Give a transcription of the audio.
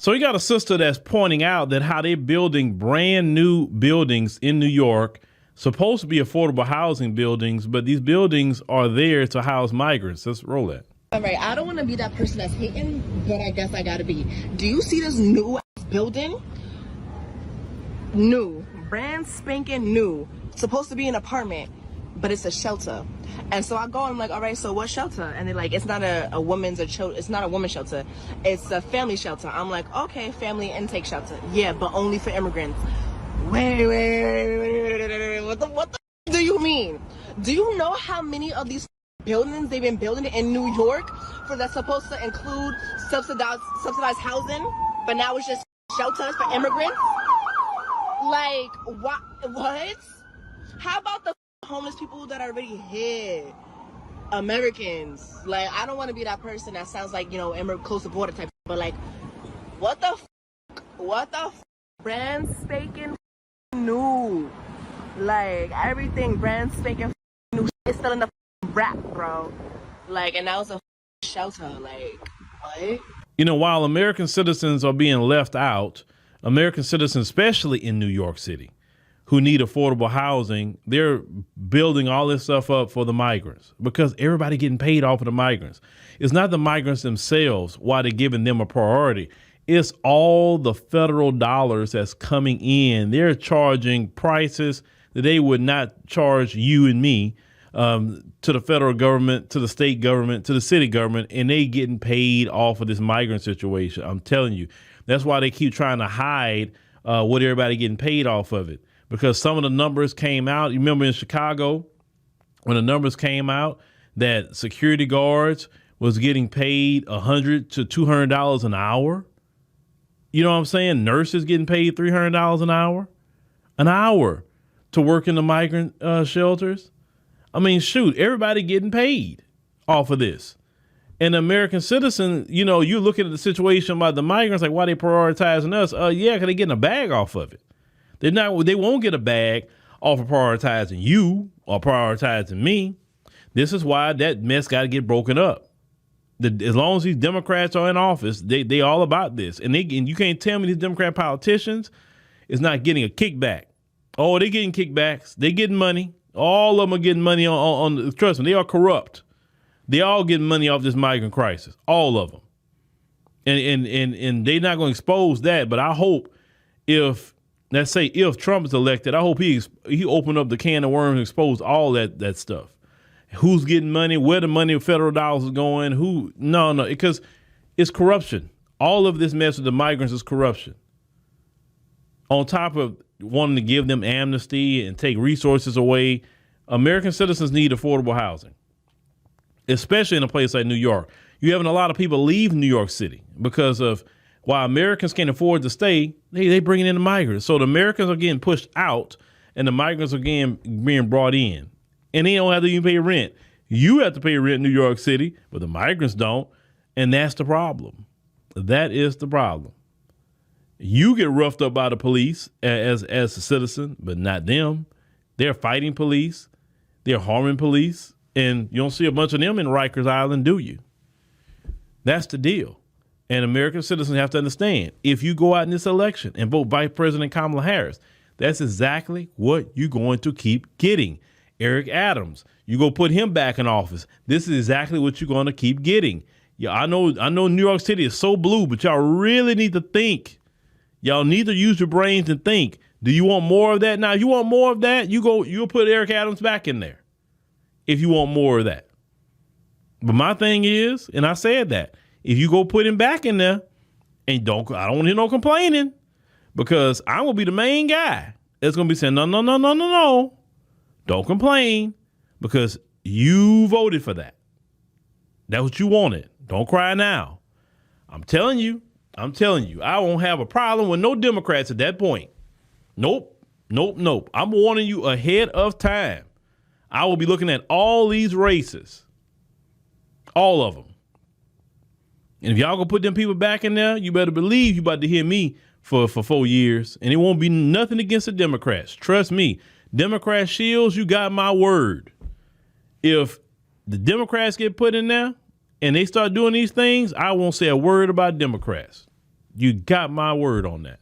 So you got a sister that's pointing out that how they're building brand new buildings in New York, supposed to be affordable housing buildings, but these buildings are there to house migrants. Let's roll that. All right, I don't want to be that person that's hating, but I guess I gotta be. Do you see this new ass building? New, brand spanking new. Supposed to be an apartment, but it's a shelter. And so I go and I'm like, all right, so what shelter? And they're like, it's not a woman's it's not a woman's shelter. It's a family shelter. I'm like, okay, family intake shelter. Yeah, but only for immigrants. Wait. What the do you mean? Do you know how many of these buildings they've been building in New York that's supposed to include subsidized housing, but now it's just shelters for immigrants? Like, what? How about the homeless people that are already here? Americans. Like, I don't want to be that person that sounds like, close to border type, but like, what the brand spanking new. Like, everything brand spanking new. It's still in the wrap, bro. Like, and that was a shelter. Like, what? While American citizens are being left out, American citizens, especially in New York City, who need affordable housing, they're building all this stuff up for the migrants because everybody getting paid off of the migrants. It's not the migrants themselves why they're giving them a priority. It's all the federal dollars that's coming in. They're charging prices that they would not charge you and me, to the federal government, to the state government, to the city government, and they getting paid off of this migrant situation. I'm telling you, that's why they keep trying to hide what everybody getting paid off of it. Because some of the numbers came out. You remember in Chicago when the numbers came out that security guards was getting paid $100 to $200 an hour. You know what I'm saying? Nurses getting paid $300 an hour to work in the migrant shelters. I mean, shoot, everybody getting paid off of this. And American citizen, you're looking at the situation about the migrants, like why they prioritizing us? Yeah, because they're getting a bag off of it. They won't get a bag off of prioritizing you or prioritizing me. This is why that mess got to get broken up. As long as these Democrats are in office, they all about this. And you can't tell me these Democrat politicians is not getting a kickback. Oh, they're getting kickbacks. They're getting money. All of them are getting money on trust me, they are corrupt. They all getting money off this migrant crisis. All of them. And they're not going to expose that. But I hope let's say if Trump is elected, I hope he opened up the can of worms and exposed all that stuff. Who's getting money, where the money, federal dollars is going, no, because it's corruption. All of this mess with the migrants is corruption. On top of wanting to give them amnesty and take resources away, American citizens need affordable housing, especially in a place like New York. You're having a lot of people leave New York City because of while Americans can't afford to stay, they bringing in the migrants. So the Americans are getting pushed out and the migrants are being brought in. And they don't have to even pay rent. You have to pay rent in New York City, but the migrants don't. And that's the problem. That is the problem. You get roughed up by the police as a citizen, but not them. They're fighting police. They're harming police. And you don't see a bunch of them in Rikers Island, do you? That's the deal. And American citizens have to understand, if you go out in this election and vote Vice President Kamala Harris, that's exactly what you're going to keep getting. Eric Adams, you go put him back in office. This is exactly what you're going to keep getting. Yeah, I know New York City is so blue, but y'all really need to think. Y'all need to use your brains and think. Do you want more of that? Now, if you want more of that, you'll put Eric Adams back in there if you want more of that. But my thing is, and I said that, if you go put him back in there, and I don't want to hear no complaining, because I'm going to be the main guy that's going to be saying, no. Don't complain, because you voted for that. That's what you wanted. Don't cry now. I'm telling you, I won't have a problem with no Democrats at that point. Nope. I'm warning you ahead of time. I will be looking at all these races, all of them. And if y'all gonna put them people back in there, you better believe you about to hear me for 4 years. And it won't be nothing against the Democrats. Trust me. Democrat Shields, you got my word. If the Democrats get put in there and they start doing these things, I won't say a word about Democrats. You got my word on that.